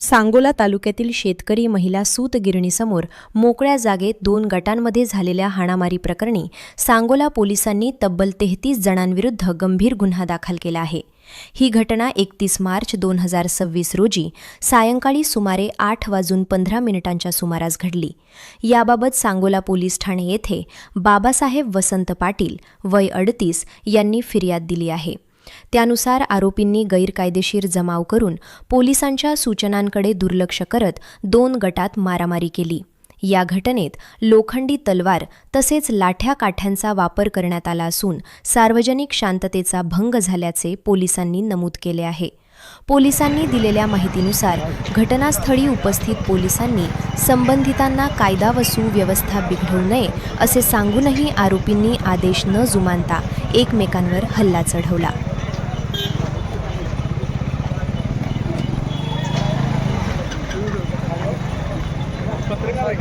सांगोला तालुक्यातील शेतकरी महिला सूत गिरणीसमोर मोकळ्या जागेत 2 गटांमध्ये झालेल्या हाणामारी प्रकरणी सांगोला पोलिसांनी तब्बल 33 जणांविरुद्ध गंभीर गुन्हा दाखल केला आहे। ही घटना 31 मार्च 2026 रोजी सायंकाळी सुमारे 8:15 सुमारास घडली। याबाबत सांगोला पोलीस ठाणे येथे बाबासाहेब वसंत पाटील वय 38 यांनी फिर्याद दिली आहे। त्यानुसार आरोपींनी गैरकायदेशीर जमाव करून पोलिसांच्या सूचनांकडे दुर्लक्ष करत 2 गटात मारामारी केली। या घटनेत लोखंडी तलवार तसेच लाठ्या काठ्यांचा वापर करण्यात आला असून सार्वजनिक शांततेचा भंग झाल्याचे पोलिसांनी नमूद केले आहे। पोलिसांनी दिलेल्या माहितीनुसार घटनास्थळी उपस्थित पोलिसांनी संबंधितांना कायदा व सुव्यवस्था बिघडवू नये असे सांगूनही आरोपींनी आदेश न जुमानता एकमेकांवर हल्ला चढवला। पत्रकार